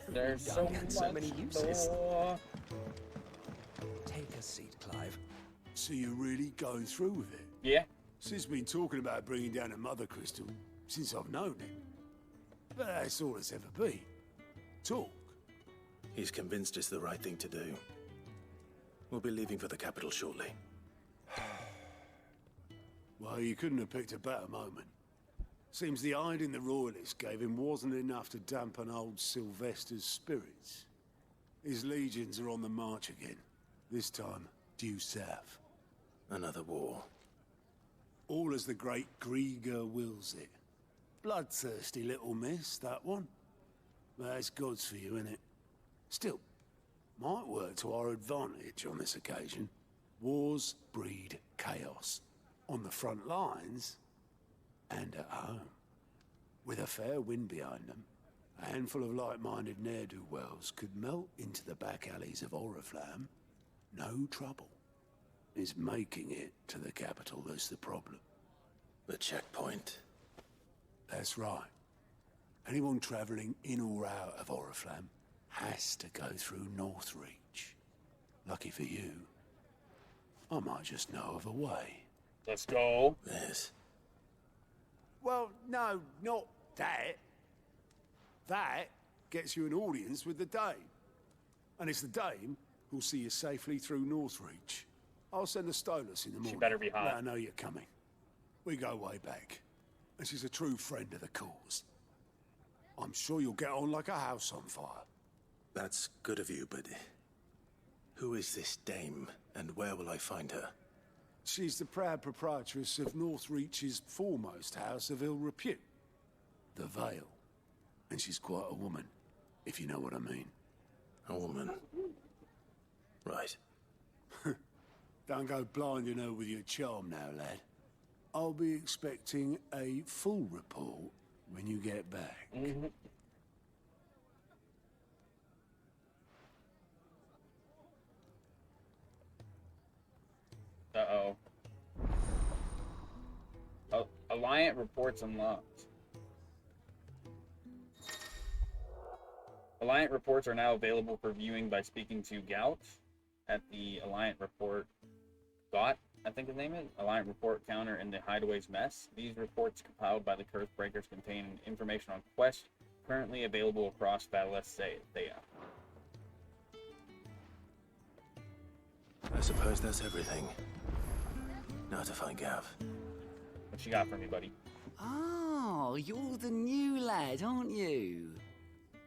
There's so many uses. more. Take a seat, Clive. So you're really going through with it? Yeah. Sis been talking about bringing down a mother crystal since I've known him. But that's all it's ever been. Talk. He's convinced it's the right thing to do. We'll be leaving for the capital shortly. Well, you couldn't have picked a better moment. Seems the hiding the royalists gave him wasn't enough to dampen old Sylvester's spirits. His legions are on the march again. This time, due south. Another war. All as the great Grieger wills it. Bloodthirsty little miss, that one. But that's God's for you, innit? Still, might work to our advantage on this occasion. Wars breed chaos. On the front lines, and at home. With a fair wind behind them, a handful of like-minded ne'er-do-wells could melt into the back alleys of Oriflamme. No trouble. It's making it to the capital that's the problem. The checkpoint. That's right. Anyone travelling in or out of Oriflamme has to go through Northreach. Lucky for you, I might just know of a way. Let's go. Yes. Well, no, not that. That gets you an audience with the Dame. And it's the Dame who'll see you safely through Northreach. I'll send a Stolas in the morning. She better be hot. Let her know you're coming. We go way back. And she's a true friend of the cause. I'm sure you'll get on like a house on fire. That's good of you, but... who is this dame, and where will I find her? She's the proud proprietress of Northreach's foremost house of ill repute, the Vale. And she's quite a woman, if you know what I mean. A woman. Right. Don't go blinding her with your charm now, lad. I'll be expecting a full report when you get back. Uh-oh. Alliant reports unlocked. Alliant reports are now available for viewing by speaking to Gout at the Alliant report. Got, I think his name is? Alliant report counter in the Hideaway's mess. These reports compiled by the Curse Breakers contain information on quests currently available across Valisthea. I suppose that's everything. Now to find Gav. What you got for me, buddy? Oh, you're the new lad, aren't you?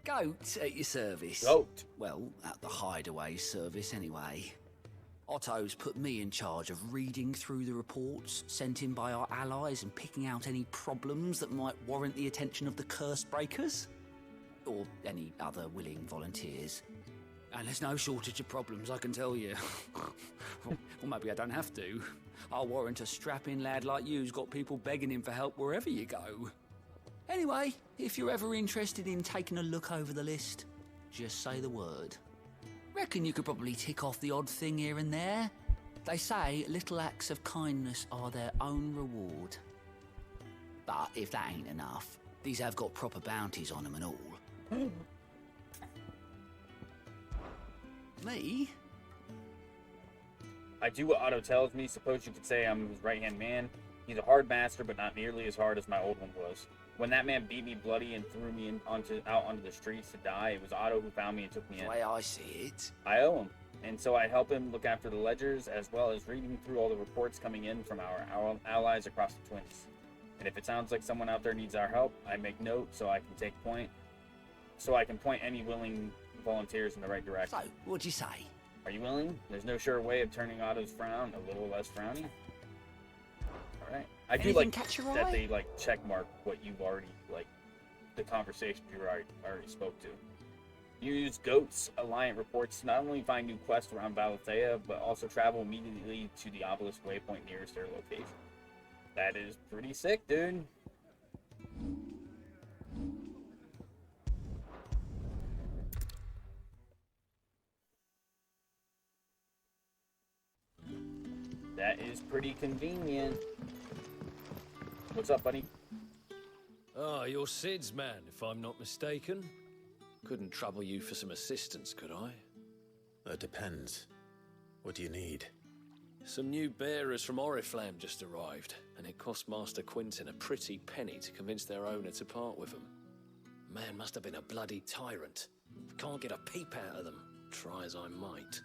Goat at your service. Goat. Well, at the Hideaway service anyway. Otto's put me in charge of reading through the reports sent in by our allies and picking out any problems that might warrant the attention of the Curse Breakers. Or any other willing volunteers. And there's no shortage of problems, I can tell you. Or maybe I don't have to. I'll warrant a strapping lad like you's got people begging him for help wherever you go. Anyway, if you're ever interested in taking a look over the list, just say the word. Reckon you could probably tick off the odd thing here and there. They say little acts of kindness are their own reward. But if that ain't enough, these have got proper bounties on them and all. Me? I do what Otto tells me. Suppose you could say I'm his right-hand man. He's a hard master, but not nearly as hard as my old one was. When that man beat me bloody and threw me out onto the streets to die, it was Otto who found me and took me in. The way I see it. I owe him. And so I help him look after the ledgers, as well as reading through all the reports coming in from our allies across the Twins. And if it sounds like someone out there needs our help, I make note so I can point any willing volunteers in the right direction. So, what'd you say? Are you willing? There's no sure way of turning Otto's frown a little less frowny. All right. I do like that they like check mark what you've already the conversation you already spoke to. You use Goat's Alliant reports to not only find new quests around Valisthea, but also travel immediately to the obelisk waypoint nearest their location. That is pretty sick, dude. That is pretty convenient. What's up, buddy? Ah, you're Sid's man, if I'm not mistaken. Couldn't trouble you for some assistance, could I? That depends. What do you need? Some new bearers from Oriflamme just arrived, and it cost Master Quinton a pretty penny to convince their owner to part with them. Man must have been a bloody tyrant. Can't get a peep out of them, try as I might.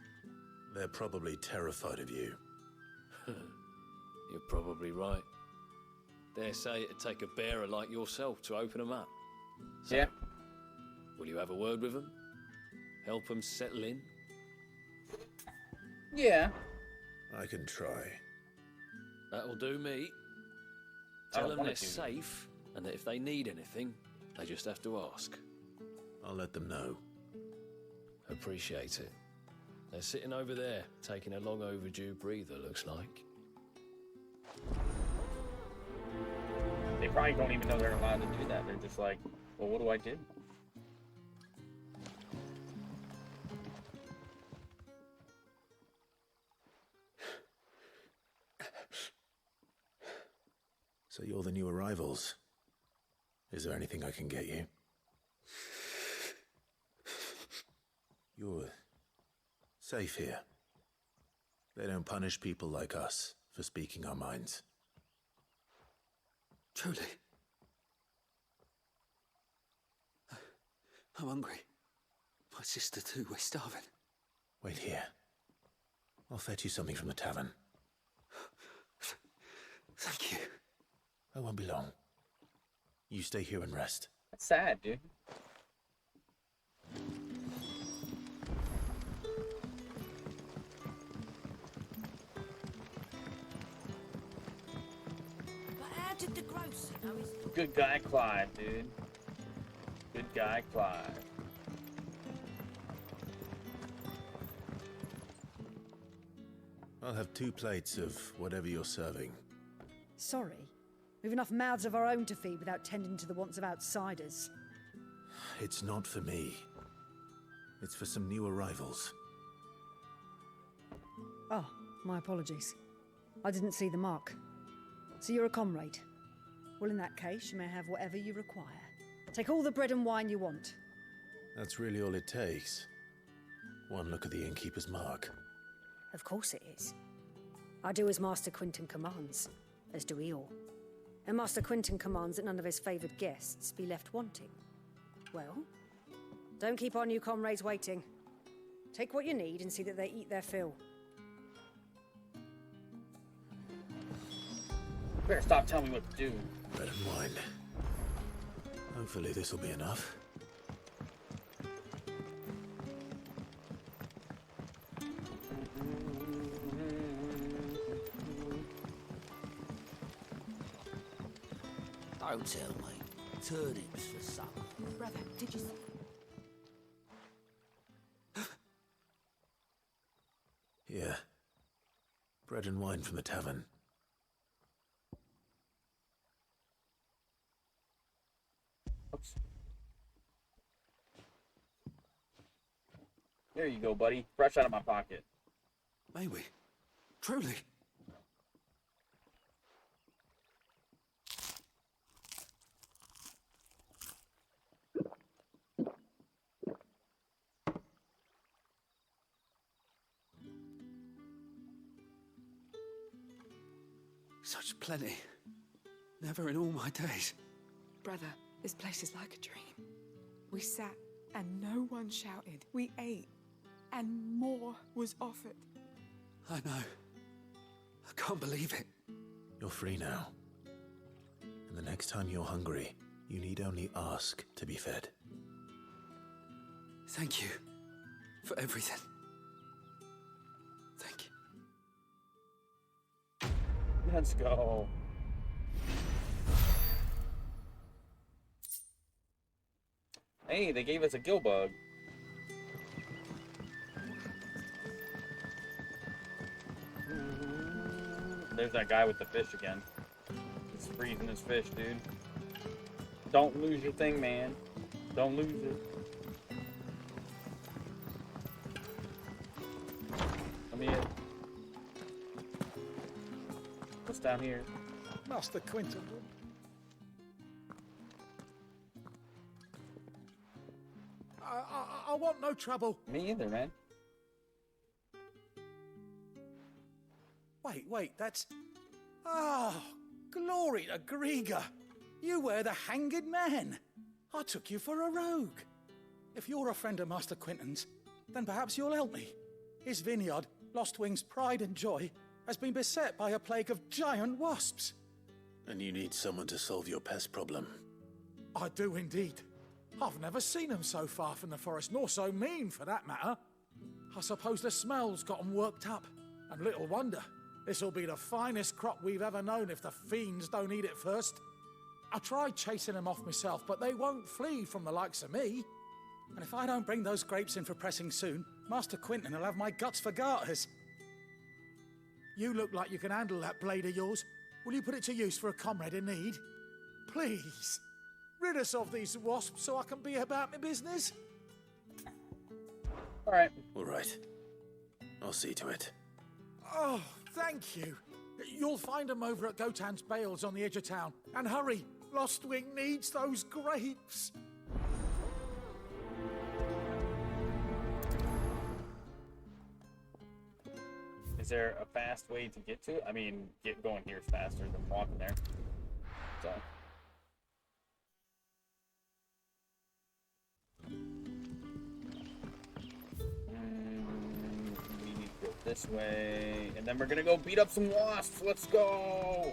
They're probably terrified of you. You're probably right. Dare say it'd take a bearer like yourself to open them up. So, yeah. Will you have a word with them? Help them settle in? Yeah. I can try. That'll do me. Tell them they're safe, and that if they need anything, they just have to ask. I'll let them know. Appreciate it. They're sitting over there, taking a long overdue breather, looks like. They probably don't even know they're allowed to do that. They're just like, well, what do I do? So you're the new arrivals. Is there anything I can get you? You're safe here. They don't punish people like us for speaking our minds. Truly. I'm hungry. My sister too, we're starving. Wait here. I'll fetch you something from the tavern. Thank you. I won't be long. You stay here and rest. That's sad, dude. But how did the grocer know his... Good guy Clyde, dude. Good guy Clyde. I'll have 2 plates of whatever you're serving. Sorry. We've enough mouths of our own to feed without tending to the wants of outsiders. It's not for me. It's for some new arrivals. Oh, my apologies. I didn't see the mark. So you're a comrade. Well, in that case, you may have whatever you require. Take all the bread and wine you want. That's really all it takes. One look at the innkeeper's mark. Of course it is. I do as Master Quinton commands, as do we all. And Master Quinton commands that none of his favoured guests be left wanting. Well, don't keep our new comrades waiting. Take what you need and see that they eat their fill. Better stop telling me what to do. Bread and wine. Hopefully this will be enough. Don't tell me. Turnips for supper. Brother, did you... Here. Bread and wine from the tavern. Oops. There you go, buddy. Fresh out of my pocket. May we? Truly? Such plenty. Never in all my days. Brother, this place is like a dream. We sat and no one shouted. We ate and more was offered. I know. I can't believe it. You're free now. And the next time you're hungry, you need only ask to be fed. Thank you for everything. Thank you. Let's go. Hey, they gave us a gill bug. There's that guy with the fish again. He's freezing his fish, dude. Don't lose your thing, man. Don't lose it. Come here. What's down here? Master Quinton. I want no trouble. Me either, man. Wait, that's... Oh, glory to Grieger. You were the hanged man. I took you for a rogue. If you're a friend of Master Quinton's, then perhaps you'll help me. His vineyard, Lostwing's pride and joy, has been beset by a plague of giant wasps. And you need someone to solve your pest problem. I do indeed. I've never seen them so far from the forest, nor so mean, for that matter. I suppose the smell's got 'em worked up. And little wonder. This'll be the finest crop we've ever known if the fiends don't eat it first. I tried chasing them off myself, but they won't flee from the likes of me. And if I don't bring those grapes in for pressing soon, Master Quinton will have my guts for garters. You look like you can handle that blade of yours. Will you put it to use for a comrade in need? Please, rid us of these wasps so I can be about my business. All right. All right. I'll see to it. Oh, thank you. You'll find them over at Gotan's Bales on the edge of town. And hurry, Lostwing needs those grapes. Is there a fast way to get to it? I mean, going here is faster than walking there. So. We need to go this way, and then we're gonna go beat up some wasps. Let's go!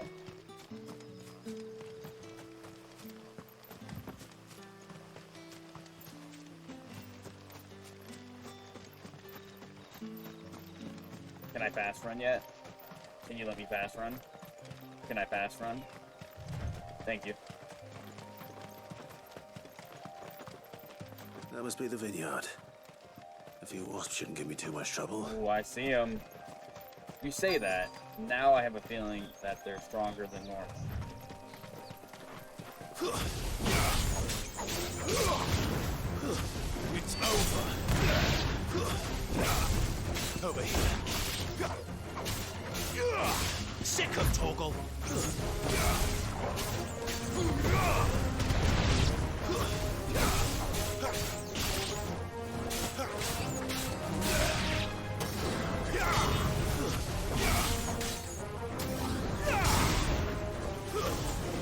Can I fast run yet? Can you let me fast run? Can I fast run? Thank you. That must be the vineyard. A few wasps shouldn't give me too much trouble. Oh, I see them. You say that. Now I have a feeling that they're stronger than normal. It's over. Over here. Sick of Torgal.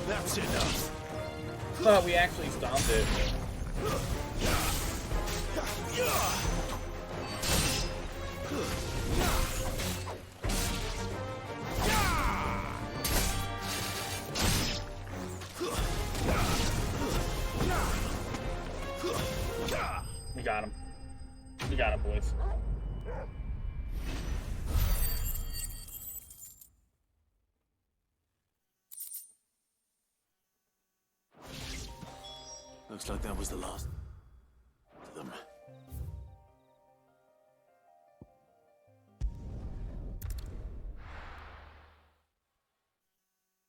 That's enough. Oh, we actually stomped it. We got him. We got him, boys. Looks like that was the last of them.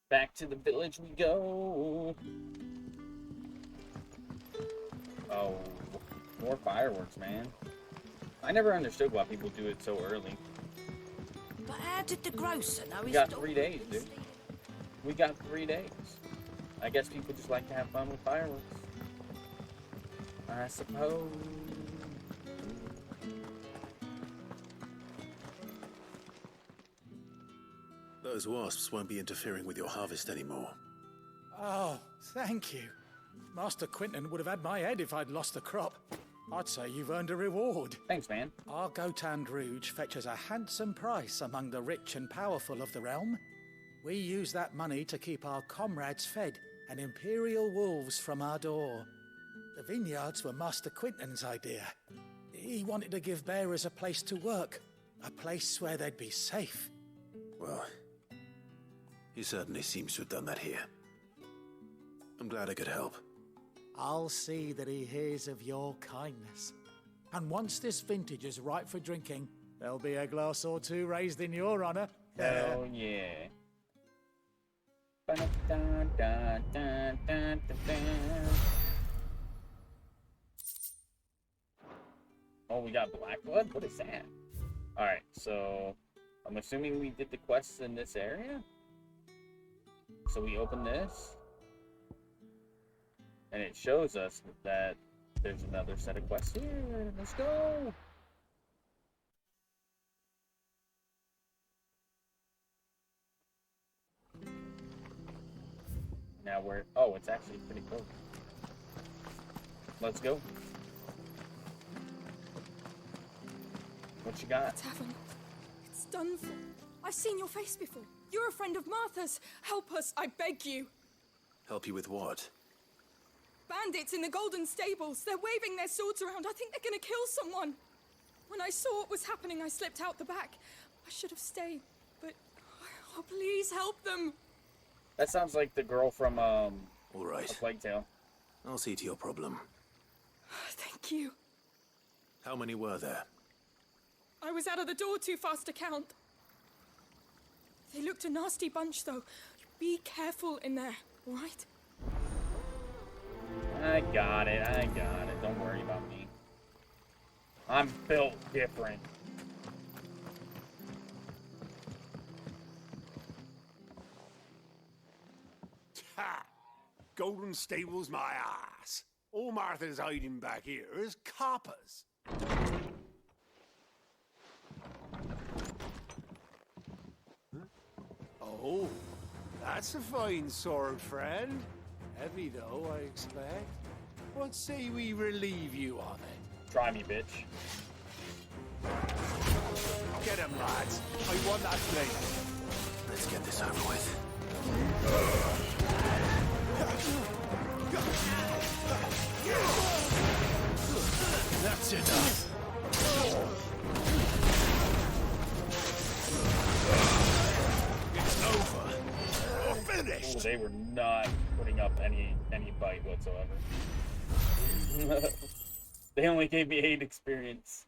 Back to the village we go. Oh, more fireworks, man. I never understood why people do it so early. But how did the grocer know We his got dog 3 days, was dude. We got 3 days. I guess people just like to have fun with fireworks. I suppose. Those wasps won't be interfering with your harvest anymore. Oh, thank you. Master Quinton would have had my head if I'd lost the crop. I'd say you've earned a reward. Thanks, man. Our Gotan Rouge fetches a handsome price among the rich and powerful of the realm. We use that money to keep our comrades fed and imperial wolves from our door. The vineyards were Master Quinton's idea. He wanted to give bearers a place to work, a place where they'd be safe. Well, he certainly seems to have done that here. I'm glad I could help. I'll see that he hears of your kindness. And once this vintage is ripe for drinking, there'll be a glass or two raised in your honor. Hell yeah. Oh, we got black blood? What is that? Alright, so I'm assuming we did the quests in this area? So we open this, and it shows us that there's another set of quests here. Let's go. Now we're... Oh, it's actually pretty close. Let's go. What you got? The tavern. It's done for. I've seen your face before. You're a friend of Martha's. Help us, I beg you. Help you with what? Bandits in the Golden Stables. They're waving their swords around. I think they're gonna kill someone. When I saw what was happening, I slipped out the back. I should have stayed, but... Oh, please help them. That sounds like the girl from, All right. A Plague Tale. I'll see to your problem. Thank you. How many were there? I was out of the door too fast to count. They looked a nasty bunch, though. Be careful in there, all right? I got it. Don't worry about me. I'm built different. Ha! Golden Stables my ass. All Martha's hiding back here is coppers. Oh, that's a fine sword, friend. Heavy, though, I expect. What say we relieve you of it? Try me, bitch. Get him, lads. I want that blade. Let's get this over with. That's enough. It's over. You're finished. Ooh, they were not putting up any bite whatsoever. They only gave me 8 experience.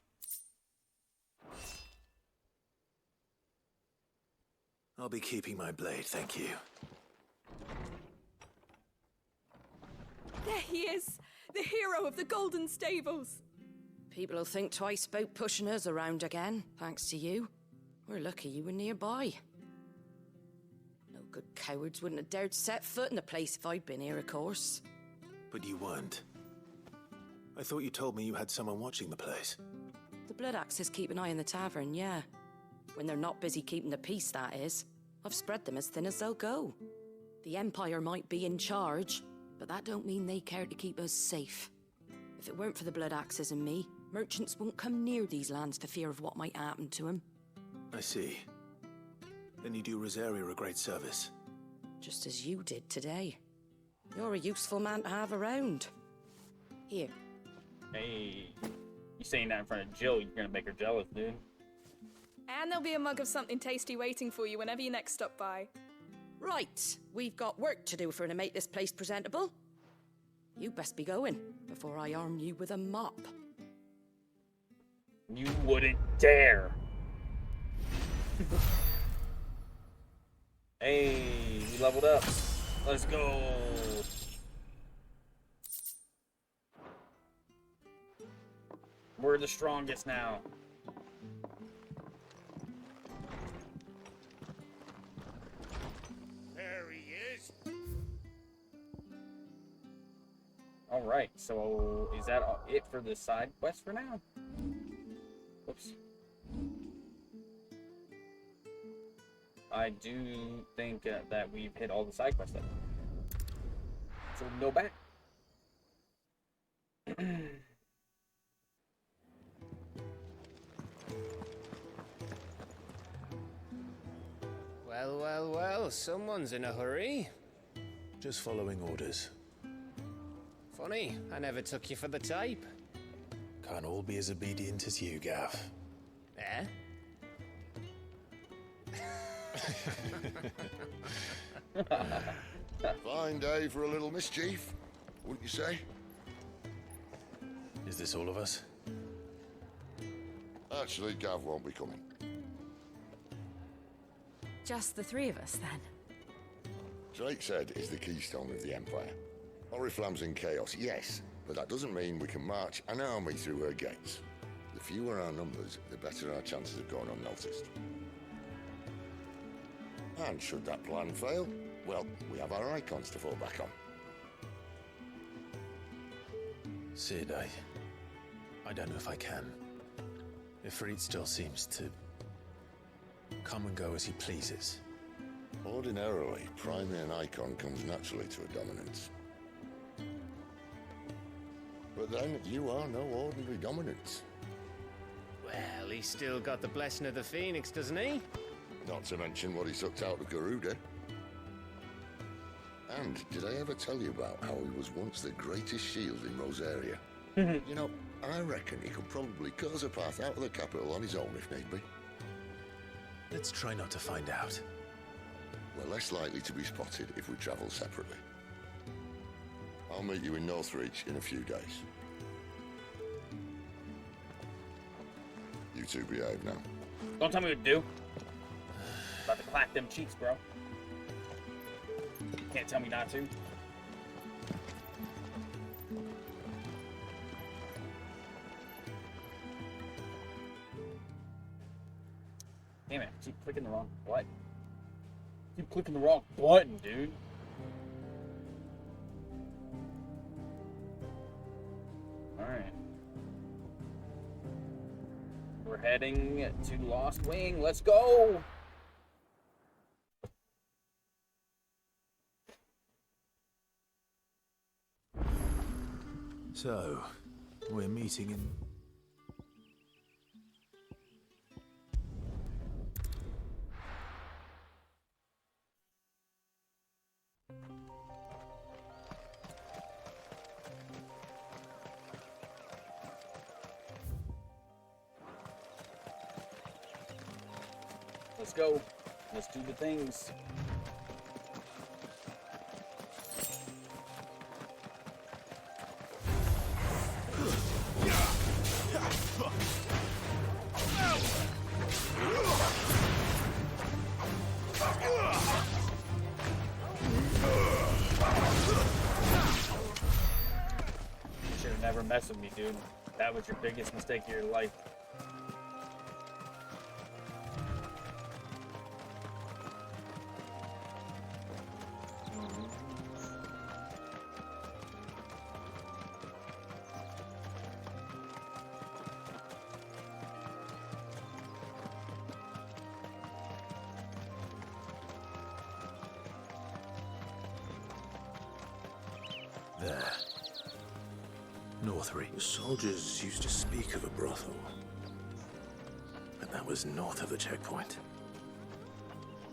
I'll be keeping my blade, thank you. There he is, the hero of the Golden Stables. People will think twice about pushing us around again, thanks to you. We're lucky you were nearby. No good cowards wouldn't have dared set foot in the place if I'd been here, of course. But you weren't. I thought you told me you had someone watching the place. The Blood Axes keep an eye on the tavern, yeah. When they're not busy keeping the peace, that is. I've spread them as thin as they'll go. The Empire might be in charge, but that don't mean they care to keep us safe. If it weren't for the Blood Axes and me, merchants won't come near these lands for fear of what might happen to them. I see. Then you do Rosaria a great service. Just as you did today. You're a useful man to have around. Here. Hey, you saying that in front of Jill, you're gonna make her jealous, dude. And there'll be a mug of something tasty waiting for you whenever you next stop by. Right, we've got work to do for to make this place presentable. You best be going, before I arm you with a mop. You wouldn't dare. Hey, we leveled up. Let's go. We're the strongest now. There he is. All right, so is that it for the side quest for now? Whoops. I do think that we've hit all the side quests then. So we can go back. Well, well, well, someone's in a hurry. Just following orders. Funny, I never took you for the type. Can't all be as obedient as you, Gav. Eh? Fine day for a little mischief, wouldn't you say? Is this all of us? Actually, Gav won't be coming. Just the 3 of us, then? Drakeshead is the keystone of the Empire. Oriflamme's in chaos, yes, but that doesn't mean we can march an army through her gates. The fewer our numbers, the better our chances of going unnoticed. And should that plan fail, well, we have our icons to fall back on. Sid, I don't know if I can. Ifrit still seems to come and go as he pleases. Ordinarily, priming an icon comes naturally to a dominance. But then, you are no ordinary dominance. Well, he's still got the blessing of the Phoenix, doesn't he? Not to mention what he sucked out of Garuda. And did I ever tell you about how he was once the greatest shield in Rosaria? You know, I reckon he could probably cause a path out of the capital on his own if need be. Let's try not to find out. We're less likely to be spotted if we travel separately. I'll meet you in Northreach in a few days. You two behave now. Don't tell me what to do. About to clap them cheeks, bro. Can't tell me not to. Damn it, keep clicking the wrong button. Keep clicking the wrong button, dude. Alright. We're heading to Lost Wing. Let's go! So, we're meeting in... Let's go. Let's do the things. You should have never messed with me, dude. That was your biggest mistake of your life. There. Northreach. The soldiers used to speak of a brothel. But that was north of the checkpoint.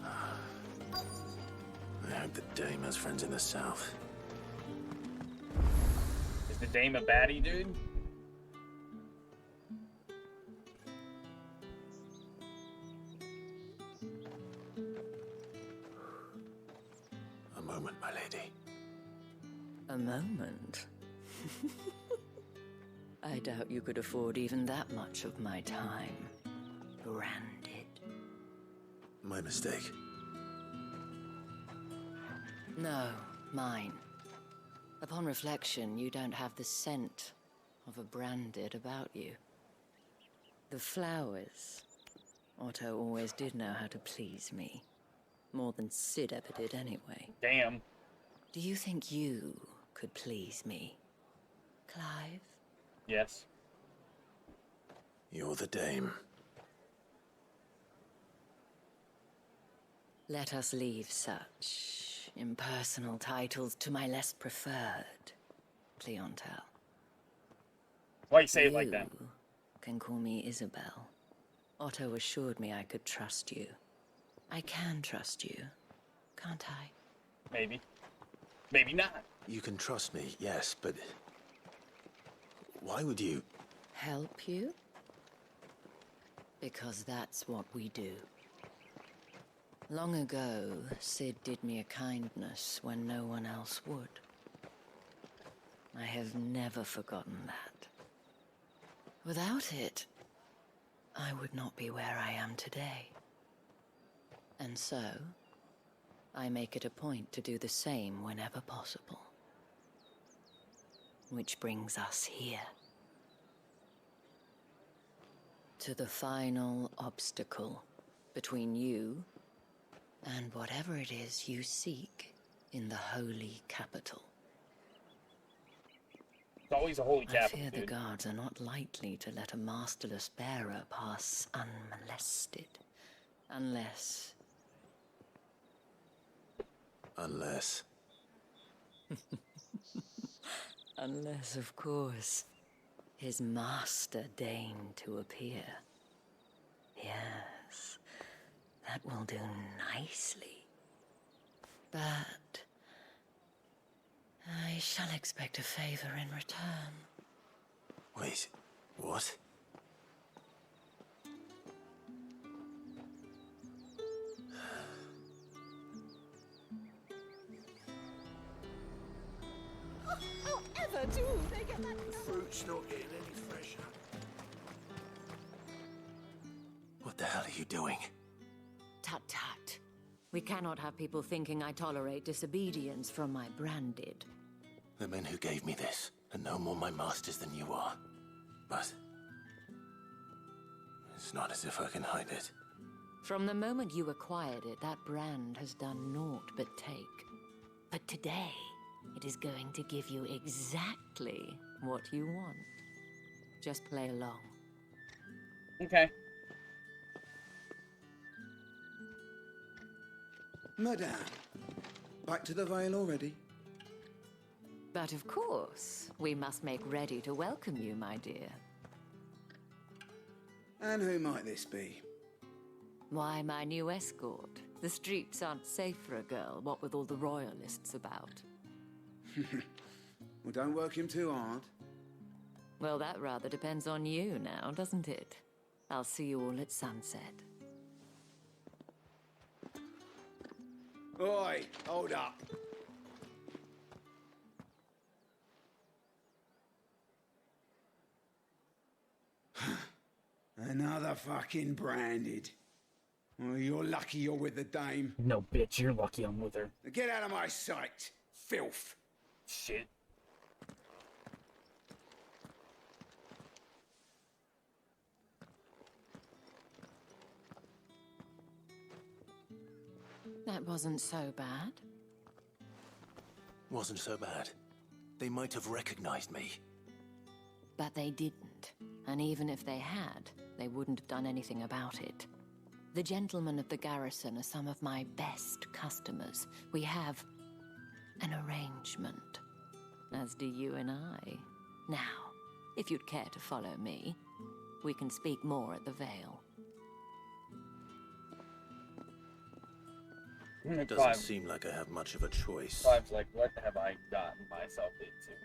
I hope the Dame has friends in the south. Is the Dame a baddie, dude? A moment, my lady. A moment? I doubt you could afford even that much of my time. Branded. My mistake. No, mine. Upon reflection, you don't have the scent of a branded about you. The flowers. Otto always did know how to please me. More than Sid ever did anyway. Damn. Do you think you could please me, Clive? Yes. You're the Dame. Let us leave such impersonal titles to my less preferred clientele. Why you say it like that? You can call me Isabel. Otto assured me I could trust you. I can trust you, can't I? Maybe. Maybe not. You can trust me, yes, but... why would you... Help you? Because that's what we do. Long ago, Sid did me a kindness when no one else would. I have never forgotten that. Without it, I would not be where I am today. And so, I make it a point to do the same whenever possible. Which brings us here. To the final obstacle between you and whatever it is you seek in the holy capital. It's always a holy I capital, fear dude. the guards are not likely to let a masterless bearer pass unmolested. Unless... Unless... Unless, of course, his master deigned to appear. Yes, that will do nicely. But... I shall expect a favor in return. Wait, what? However do they get that? The fruit's not getting any fresher. What the hell are you doing? Tut tut. We cannot have people thinking I tolerate disobedience from my branded. The men who gave me this are no more my masters than you are. But... it's not as if I can hide it. From the moment you acquired it, that brand has done naught but take. But today, it is going to give you exactly what you want. Just play along. Okay. Madame, back to the Vale already? But of course, we must make ready to welcome you, my dear. And who might this be? Why, my new escort. The streets aren't safe for a girl, what with all the royalists about. Well, don't work him too hard. Well, that rather depends on you now, doesn't it? I'll see you all at sunset. Oi, hold up. Another fucking branded. Well, you're lucky you're with the dame. No, bitch, you're lucky I'm with her. Get out of my sight, filth. Shit. That wasn't so bad. Wasn't so bad. They might have recognized me. But they didn't. And even if they had, they wouldn't have done anything about it. The gentlemen of the garrison are some of my best customers. We have an arrangement, as do you and I. Now, if you'd care to follow me, we can speak more at the Vale. It doesn't seem like I have much of a choice. Clive's like, what have I gotten myself into?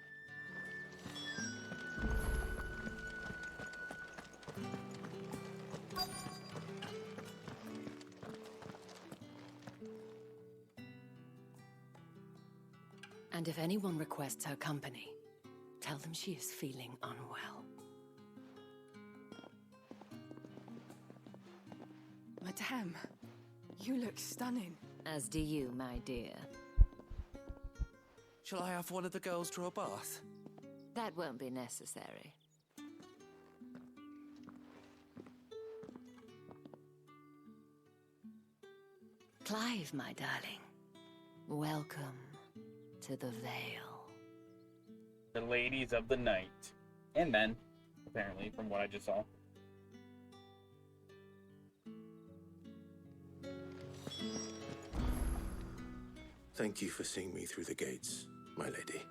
And if anyone requests her company, tell them she is feeling unwell. Madame, you look stunning. As do you, my dear. Shall I have one of the girls draw a bath? That won't be necessary. Clive, my darling. Welcome to the Vale. The ladies of the night. And men, apparently, from what I just saw. Thank you for seeing me through the gates, my lady.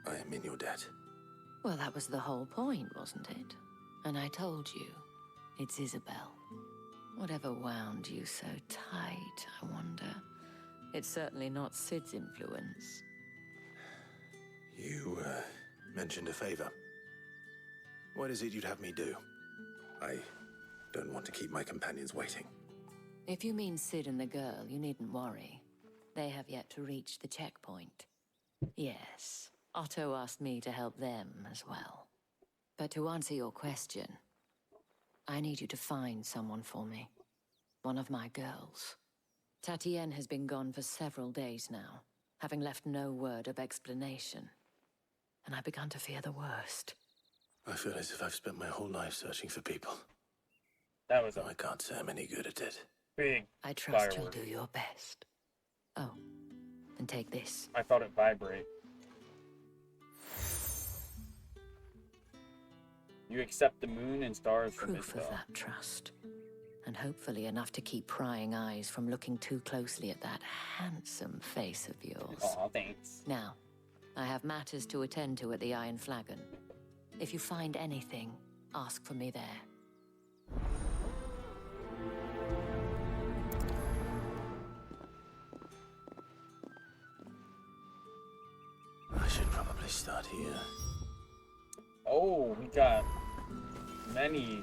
I am in your debt. Well, that was the whole point, wasn't it? And I told you, it's Isabel. Whatever wound you so tight, I wonder. It's certainly not Sid's influence. You, mentioned a favor. What is it you'd have me do? I don't want to keep my companions waiting. If you mean Sid and the girl, you needn't worry. They have yet to reach the checkpoint. Yes, Otto asked me to help them as well. But to answer your question, I need you to find someone for me. One of my girls. Tatienne has been gone for several days now, having left no word of explanation. And I've begun to fear the worst. I feel as if I've spent my whole life searching for people. That was I can't say I'm any good at it. Big I trust firework. you'll do your best. Oh, and take this. I thought it vibrate. You accept the moon and stars from Proof of that trust. And hopefully enough to keep prying eyes from looking too closely at that handsome face of yours. Aw, thanks. Now, I have matters to attend to at the Iron Flagon. If you find anything, ask for me there. I should probably start here. Oh, we got many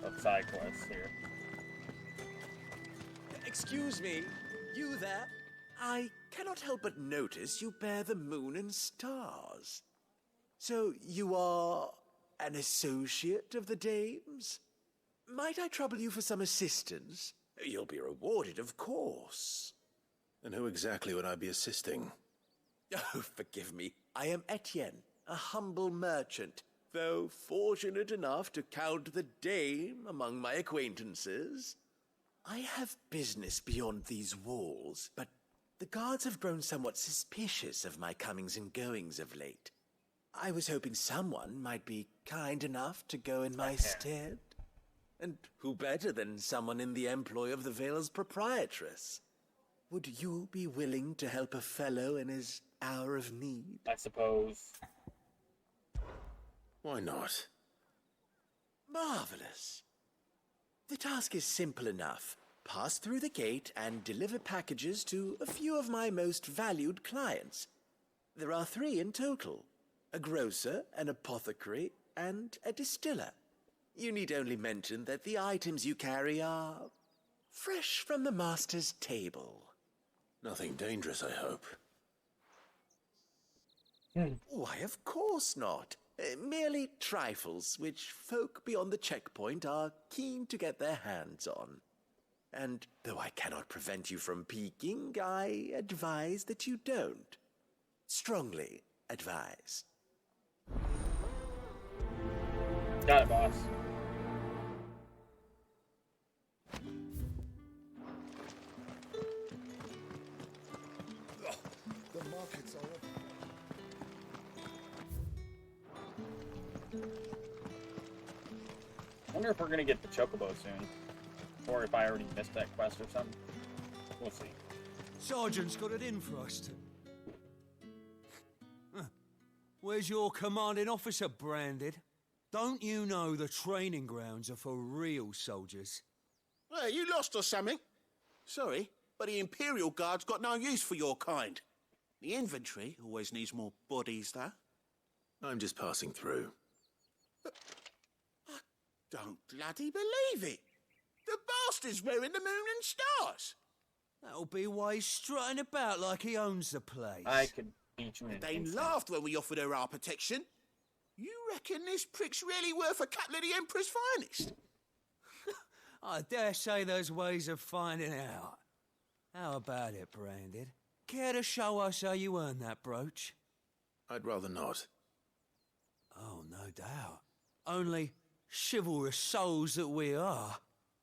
of side quests here. Excuse me, you there? I cannot help but notice you bear the moon and stars. So you are an associate of the dames? Might I trouble you for some assistance? You'll be rewarded, of course. And who exactly would I be assisting? Oh, forgive me. I am Etienne, a humble merchant, though fortunate enough to count the dame among my acquaintances. I have business beyond these walls, but the guards have grown somewhat suspicious of my comings and goings of late. I was hoping someone might be kind enough to go in my stead. And who better than someone in the employ of the Vale's proprietress? Would you be willing to help a fellow in his hour of need? I suppose. Why not? Marvelous. The task is simple enough. Pass through the gate and deliver packages to a few of my most valued clients. There are 3 in total. A grocer, an apothecary, and a distiller. You need only mention that the items you carry are fresh from the master's table. Nothing dangerous, I hope. Why, of course not. Merely trifles which folk beyond the checkpoint are keen to get their hands on. And though I cannot prevent you from peeking, I advise that you don't. Strongly advise. Got it, boss. The markets are open. I wonder if we're gonna get the chocobo soon. Or if I already missed that quest or something. We'll see. Sergeant's got it in for us. Where's your commanding officer branded? Don't you know the training grounds are for real soldiers? Hey, you lost or something? Sorry, but the Imperial Guard's got no use for your kind. The infantry always needs more bodies, though. I'm just passing through. I don't bloody believe it. The bastard's wearing the moon and stars. That'll be why he's strutting about like he owns the place. I could beat you in an They instant. laughed when we offered her our protection. You reckon this prick's really worth a couple of the Emperor's finest? I dare say there's ways of finding out. How about it, Branded? Care to show us how you earned that brooch? I'd rather not. Oh, no doubt. Only chivalrous souls that we are,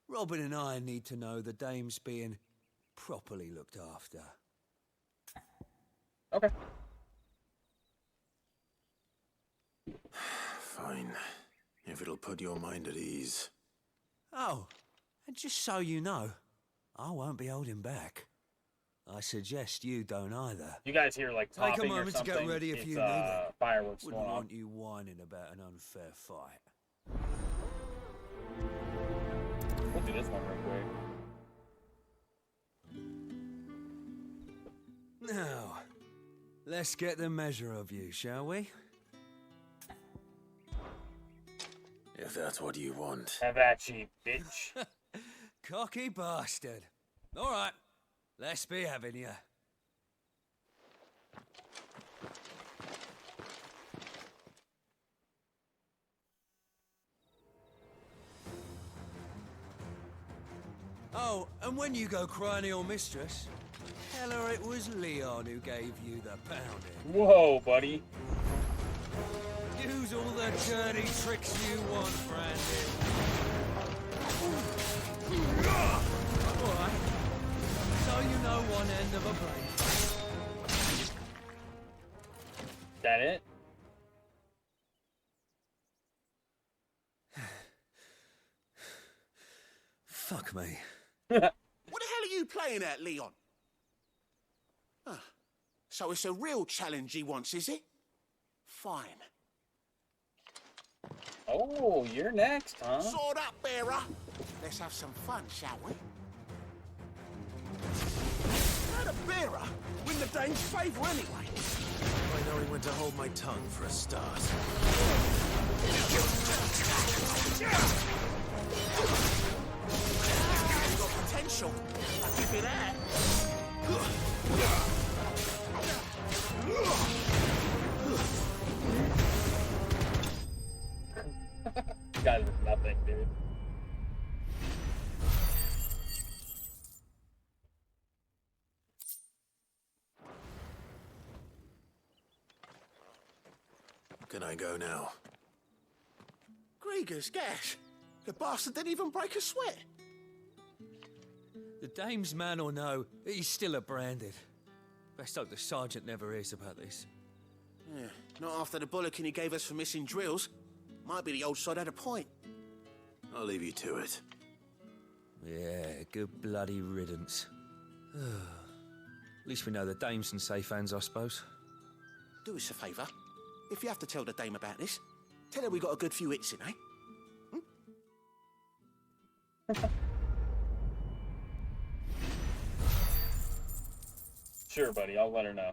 Robin and I need to know the dame's being properly looked after. Okay. Fine. If it'll put your mind at ease. Oh, and just so you know, I won't be holding back. I suggest you don't either. You guys hear like Take popping a or moment to something? get ready if It's, you need it. Fireworks Wouldn't going on. want you whining about an unfair fight. We'll do this one real quick. Now, let's get the measure of you, shall we? If that's what you want. Have at you, bitch. Cocky bastard. All right, let's be having you. Oh, and when you go cry to your mistress, tell her it was Leon who gave you the pounding. Whoa, buddy. Use all the dirty tricks you want, Brandon. Alright. So you know one end of a blade. That it? Fuck me. What the hell are you playing at, Leon? Ah, so it's a real challenge he wants, is it? Fine. Oh, you're next, huh? Sword up, bearer. Let's have some fun, shall we? Not a bearer. Win the dame's favour anyway. I know when to hold my tongue for a start. You've got potential. I'll give you that. You guys are nothing, dude. Can I go now? Grieger's gas. The bastard didn't even break a sweat. The dame's man or no, he's still a branded. Best hope the sergeant never hears about this. Yeah, not after the bollocking he gave us for missing drills. Might be the old sod had a point. I'll leave you to it. Yeah, good bloody riddance. At least we know the dame's in safe hands, I suppose. Do us a favour. If you have to tell the dame about this, tell her we got a good few hits in, eh? Sure, buddy, I'll let her know.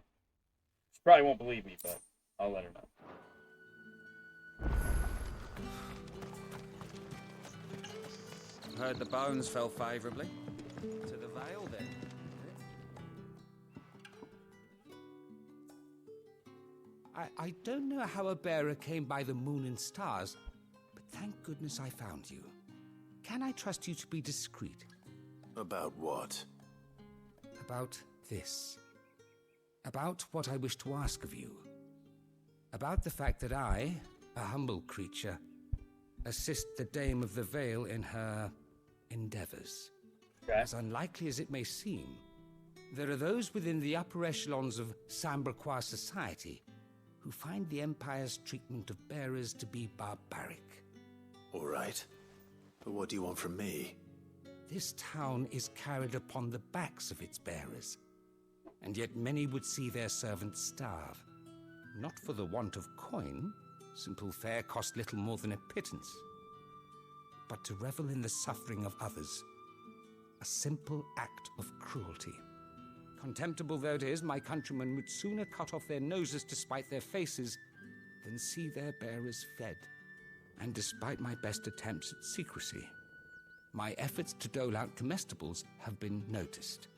She probably won't believe me, but I'll let her know. Heard the bones fell favourably. To the Vale, then. I don't know how a bearer came by the moon and stars, but thank goodness I found you. Can I trust you to be discreet? About what? About this. About what I wish to ask of you. About the fact that I, a humble creature, assist the Dame of the Vale in her endeavors. Okay. As unlikely as it may seem, there are those within the upper echelons of Samberquois society who find the Empire's treatment of bearers to be barbaric. All right. But what do you want from me? This town is carried upon the backs of its bearers, and yet many would see their servants starve. Not for the want of coin, simple fare cost little more than a pittance, but to revel in the suffering of others, a simple act of cruelty. Contemptible though it is, my countrymen would sooner cut off their noses to spite their faces than see their bearers fed. And despite my best attempts at secrecy, my efforts to dole out comestibles have been noticed.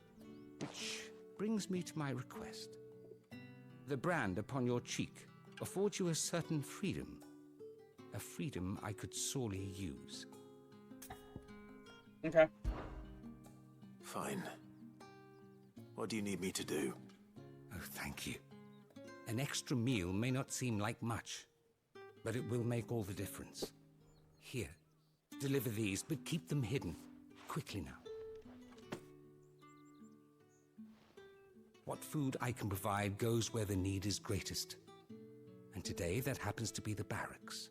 Which brings me to my request. The brand upon your cheek affords you a certain freedom. A freedom I could sorely use. Okay. Fine. What do you need me to do? Oh, thank you. An extra meal may not seem like much, but it will make all the difference. Here, deliver these, but keep them hidden. Quickly now. What food I can provide goes where the need is greatest. And today that happens to be the barracks.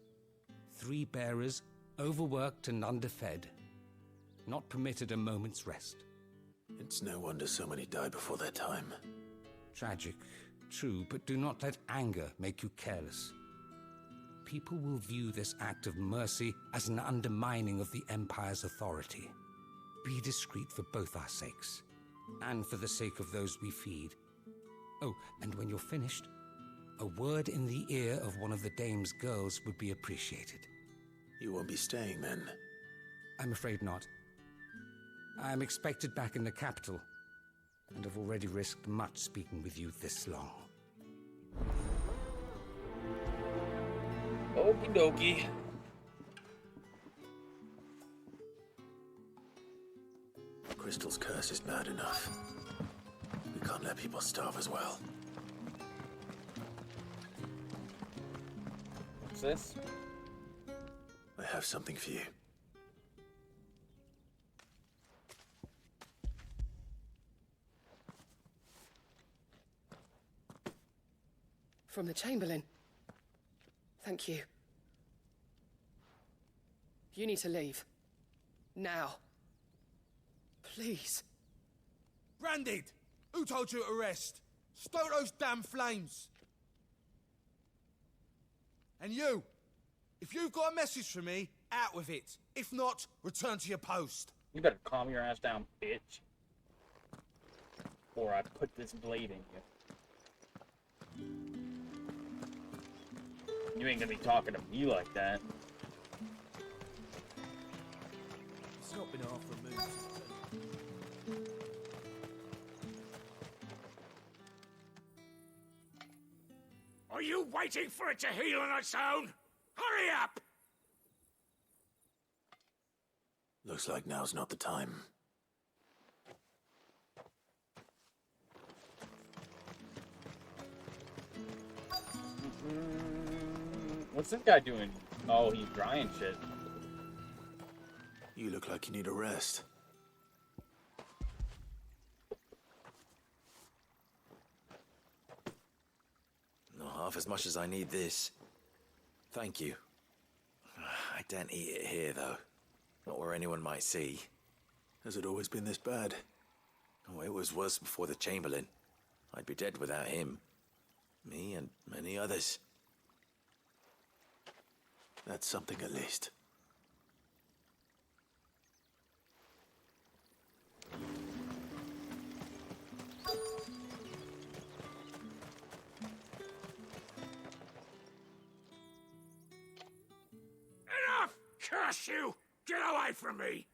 3 bearers, overworked and underfed, not permitted a moment's rest. It's no wonder so many die before their time. Tragic, true, but do not let anger make you careless. People will view this act of mercy as an undermining of the Empire's authority. Be discreet for both our sakes, and for the sake of those we feed. Oh, and when you're finished, a word in the ear of one of the Dame's girls would be appreciated. You won't be staying then? I'm afraid not. I'm expected back in the capital, and have already risked much speaking with you this long. Okie dokie. Crystal's curse is bad enough. We can't let people starve as well. What's this? I have something for you. From the Chamberlain. Thank you. You need to leave. Now. Please. Branded! Who told you to rest? Stoke those damn flames! And you, if you've got a message for me, out with it. If not, return to your post. You better calm your ass down, bitch. Or I put this blade in you. You ain't gonna be talking to me like that. It's not been half removed. Are you waiting for it to heal on its own? Hurry up! Looks like now's not the time. What's this guy doing? Oh, he's drying shit. You look like you need a rest. Not half as much as I need this. Thank you. I don't eat it here, though. Not where anyone might see. Has it always been this bad? Oh, it was worse before the Chamberlain. I'd be dead without him. Me and many others. That's something at least. Enough! Curse you! Get away from me!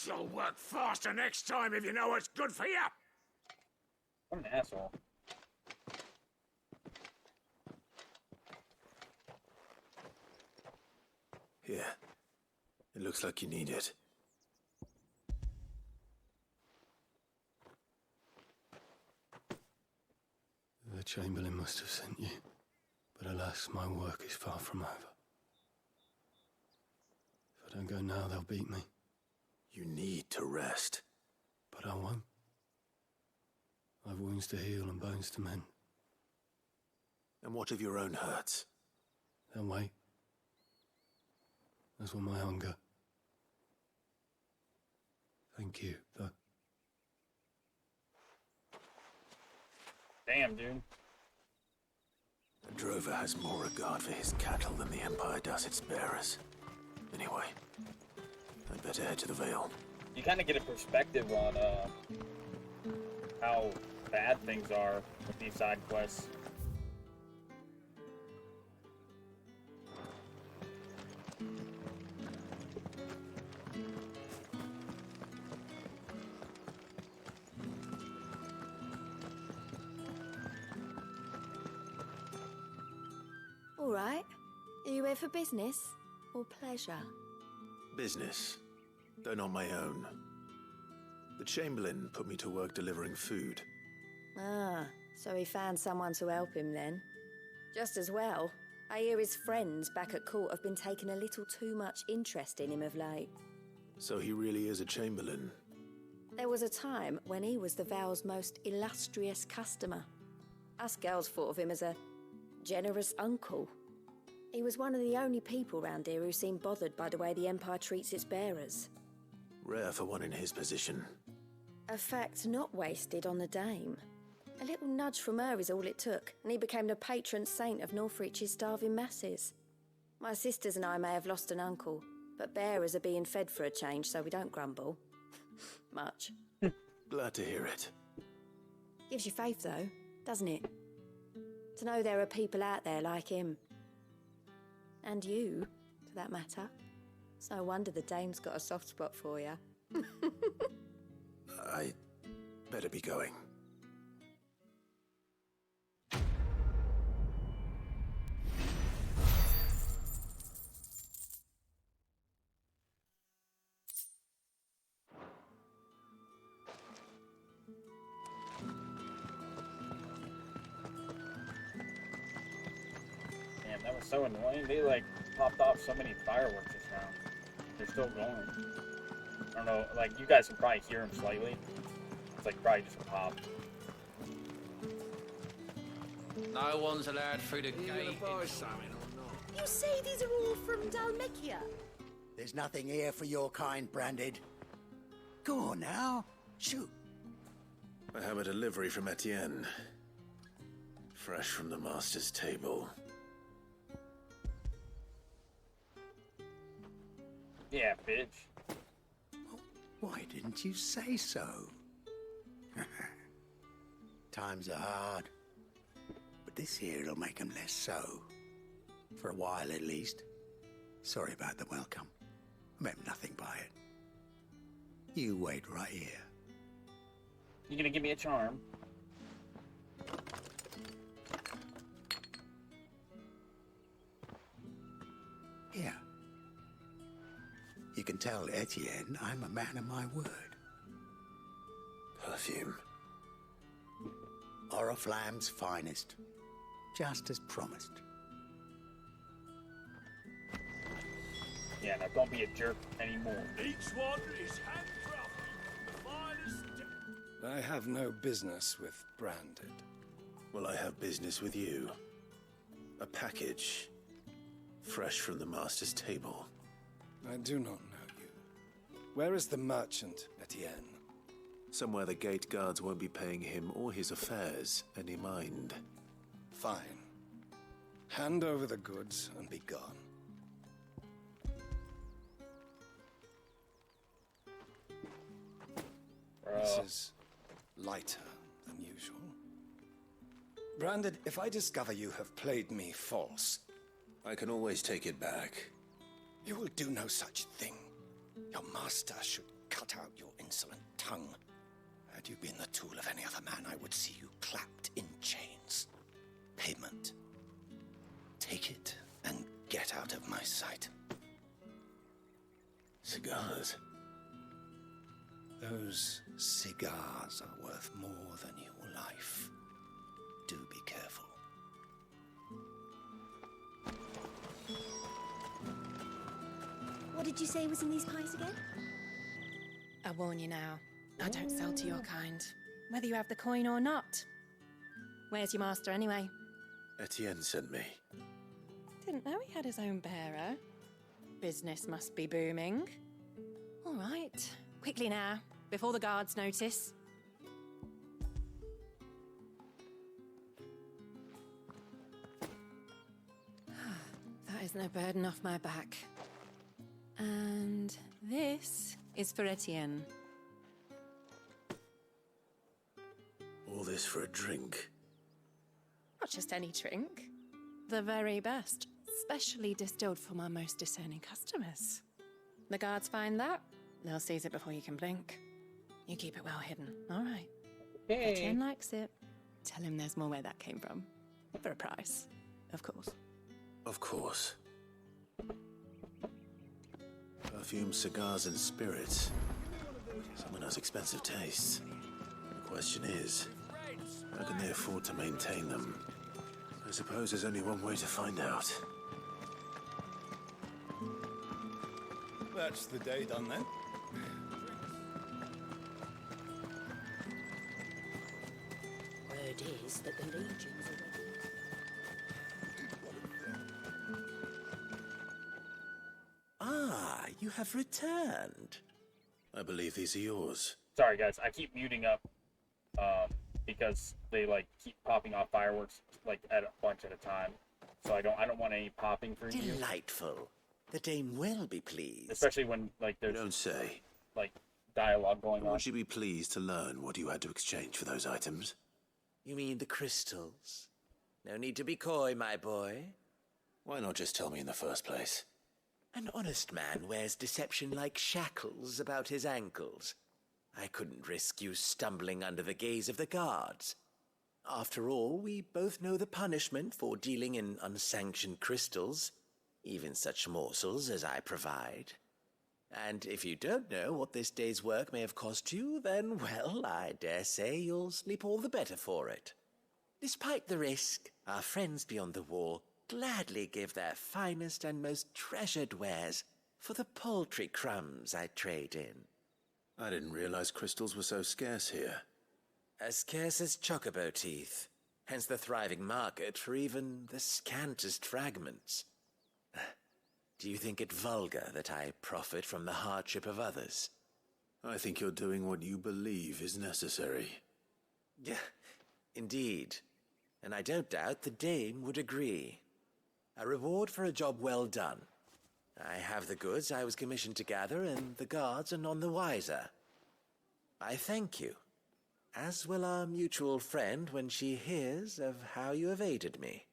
You'll work faster next time if you know what's good for you! I'm an asshole. Here. It looks like you need it. The Chamberlain must have sent you, but alas, my work is far from over. If I don't go now, they'll beat me. You need to rest. But I won't. I've wounds to heal and bones to mend. And what of your own hurts? They'll wait. As will my hunger. Thank you, though. Damn, dude. The drover has more regard for his cattle than the Empire does its bearers. Anyway, I'd better head to the Vale. You kind of get a perspective on how bad things are with these side quests. All right. Are you here for business or pleasure? Business, though not my own. The Chamberlain put me to work delivering food. Ah, so he found someone to help him then. Just as well. I hear his friends back at court have been taking a little too much interest in him of late. So he really is a Chamberlain. There was a time when he was the Vale's most illustrious customer. Us girls thought of him as a generous uncle. He was one of the only people round here who seemed bothered by the way the Empire treats its bearers. Rare for one in his position. A fact not wasted on the dame. A little nudge from her is all it took, and he became the patron saint of Northreach's starving masses. My sisters and I may have lost an uncle, but bearers are being fed for a change, so we don't grumble. Much. Glad to hear it. Gives you faith, though, doesn't it? To know there are people out there like him. And you, for that matter. It's no wonder the dame's got a soft spot for you. I better be going. Damn, that was so annoying. They like popped off so many fireworks this round. They're still going. I don't know, like you guys can probably hear them slightly. It's like probably just a pop. No one's allowed through the gate. You say these are all from Dalmekia? There's nothing here for your kind, Branded. Go on now. Shoot. I have a delivery from Etienne. Fresh from the master's table. Yeah, bitch. Why didn't you say so? Times are hard. But this here'll make 'em less so. For a while, at least. Sorry about the welcome. I meant nothing by it. You wait right here. You gonna give me a charm? Here. You can tell Etienne I'm a man of my word. Perfume. Oriflamme's finest. Just as promised. Yeah, now don't be a jerk anymore. Each one is handcrafted. The finest. I have no business with Branded. Well, I have business with you. A package. Fresh from the master's table. I do not know you. Where is the merchant, Etienne? Somewhere the gate guards won't be paying him or his affairs any mind. Fine. Hand over the goods and be gone. This is lighter than usual. Branded, if I discover you have played me false... I can always take it back. You will do no such thing. Your master should cut out your insolent tongue. Had you been the tool of any other man, I would see you clapped in chains. Payment. Take it and get out of my sight. Cigars. Those cigars are worth more than your life. Do be careful. What did you say was in these pies again? I warn you now, I don't sell to your kind, whether you have the coin or not. Where's your master anyway? Etienne sent me. Didn't know he had his own bearer. Business must be booming. All right, quickly now, before the guards notice. That is no burden off my back. And this is for Etienne. All this for a drink? Not just any drink. The very best, specially distilled for my most discerning customers. The guards find that, they'll seize it before you can blink. You keep it well hidden, all right? Hey. Etienne likes it. Tell him there's more where that came from. For a price, of course. Of course. Perfume, cigars, and spirits. Someone has expensive tastes. The question is, how can they afford to maintain them? I suppose there's only one way to find out. That's the day done then. Word is that the legions are ready. Ah, you have returned. I believe these are yours. Sorry guys, I keep muting up because they like keep popping off fireworks like at a bunch at a time. So I don't want any popping for you. Delightful. The dame will be pleased. Especially when like there's don't say. Like dialogue going on. Would she be pleased to learn what you had to exchange for those items? You mean the crystals? No need to be coy, my boy. Why not just tell me in the first place? An honest man wears deception like shackles about his ankles. I couldn't risk you stumbling under the gaze of the guards. After all, we both know the punishment for dealing in unsanctioned crystals, even such morsels as I provide. And if you don't know what this day's work may have cost you, then, well, I dare say you'll sleep all the better for it. Despite the risk, our friends beyond the wall gladly give their finest and most treasured wares for the paltry crumbs I trade in. I didn't realize crystals were so scarce here. As scarce as chocobo teeth, hence the thriving market for even the scantest fragments. Do you think it vulgar that I profit from the hardship of others? I think you're doing what you believe is necessary. Yeah, indeed. And I don't doubt the dame would agree. A reward for a job well done. I have the goods I was commissioned to gather, and the guards are none the wiser. I thank you, as will our mutual friend when she hears of how you have aided me.